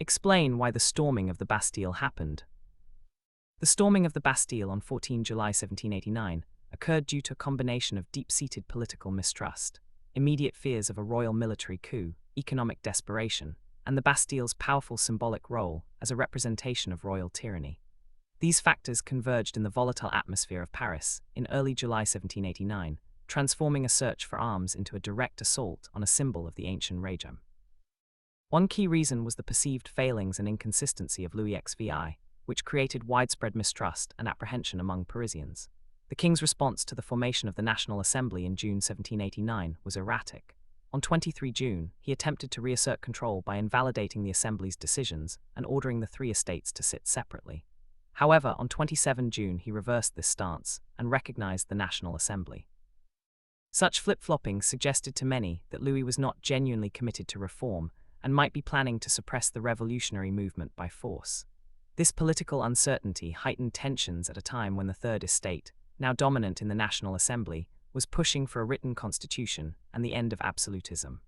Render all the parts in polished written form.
Explain why the storming of the Bastille happened. The storming of the Bastille on 14 July 1789 occurred due to a combination of deep-seated political mistrust, immediate fears of a royal military coup, economic desperation, and the Bastille's powerful symbolic role as a representation of royal tyranny. These factors converged in the volatile atmosphere of Paris in early July 1789, transforming a search for arms into a direct assault on a symbol of the Ancien Régime. One key reason was the perceived failings and inconsistency of Louis XVI, which created widespread mistrust and apprehension among Parisians. The king's response to the formation of the National Assembly in June 1789 was erratic. On 23 June, he attempted to reassert control by invalidating the Assembly's decisions and ordering the three estates to sit separately. However, on 27 June he reversed this stance and recognized the National Assembly. Such flip-flopping suggested to many that Louis was not genuinely committed to reform and might be planning to suppress the revolutionary movement by force. This political uncertainty heightened tensions at a time when the Third Estate, now dominant in the National Assembly, was pushing for a written constitution and the end of absolutism.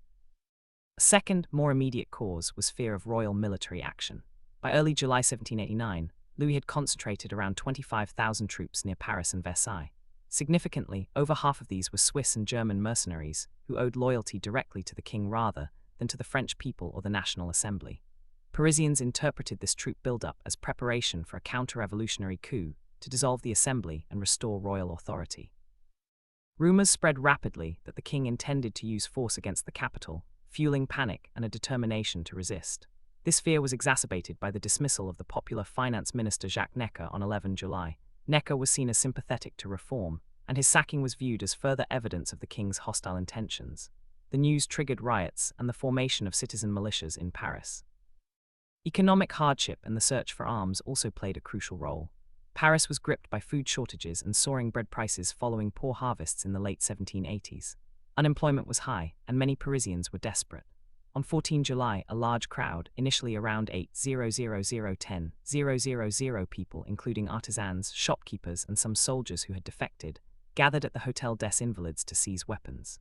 A second, more immediate cause was fear of royal military action. By early July 1789, Louis had concentrated around 25,000 troops near Paris and Versailles. Significantly, over half of these were Swiss and German mercenaries who owed loyalty directly to the king rather than to the French people or the National Assembly. Parisians interpreted this troop buildup as preparation for a counter-revolutionary coup to dissolve the Assembly and restore royal authority. Rumors spread rapidly that the king intended to use force against the capital, fueling panic and a determination to resist. This fear was exacerbated by the dismissal of the popular finance minister Jacques Necker on 11 July. Necker was seen as sympathetic to reform, and his sacking was viewed as further evidence of the king's hostile intentions. The news triggered riots and the formation of citizen militias in Paris. Economic hardship and the search for arms also played a crucial role. Paris was gripped by food shortages and soaring bread prices following poor harvests in the late 1780s. Unemployment was high, and many Parisians were desperate. On 14 July, a large crowd, initially around 8,000 people, including artisans, shopkeepers, and some soldiers who had defected, gathered at the Hôtel des Invalides to seize weapons.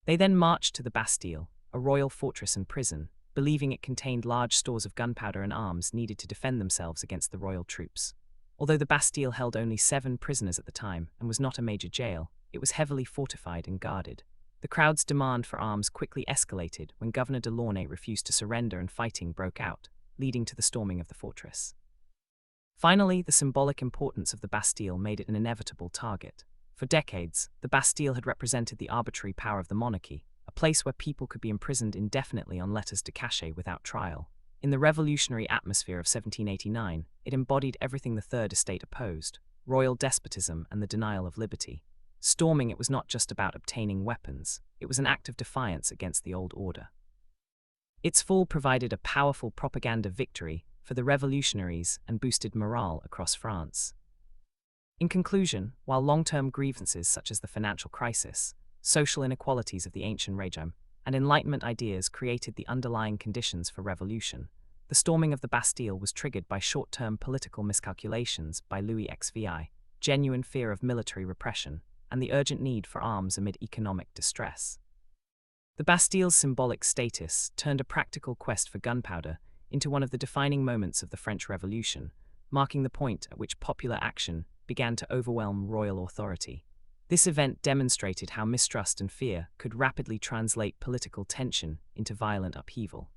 They then marched to the Bastille, a royal fortress and prison, believing it contained large stores of gunpowder and arms needed to defend themselves against the royal troops. Although the Bastille held only 7 prisoners at the time and was not a major jail, it was heavily fortified and guarded. The crowd's demand for arms quickly escalated when Governor de Launay refused to surrender and fighting broke out, leading to the storming of the fortress. Finally, the symbolic importance of the Bastille made it an inevitable target. For decades, the Bastille had represented the arbitrary power of the monarchy, a place where people could be imprisoned indefinitely on letters de cachet without trial. In the revolutionary atmosphere of 1789, it embodied everything the Third Estate opposed: royal despotism and the denial of liberty. Storming it was not just about obtaining weapons, it was an act of defiance against the old order. Its fall provided a powerful propaganda victory for the revolutionaries and boosted morale across France. In conclusion, while long-term grievances such as the financial crisis, social inequalities of the Ancien Régime, and Enlightenment ideas created the underlying conditions for revolution, the storming of the Bastille was triggered by short-term political miscalculations by Louis XVI, genuine fear of military repression, and the urgent need for arms amid economic distress. The Bastille's symbolic status turned a practical quest for gunpowder into one of the defining moments of the French Revolution, marking the point at which popular action began to overwhelm royal authority. This event demonstrated how mistrust and fear could rapidly translate political tension into violent upheaval.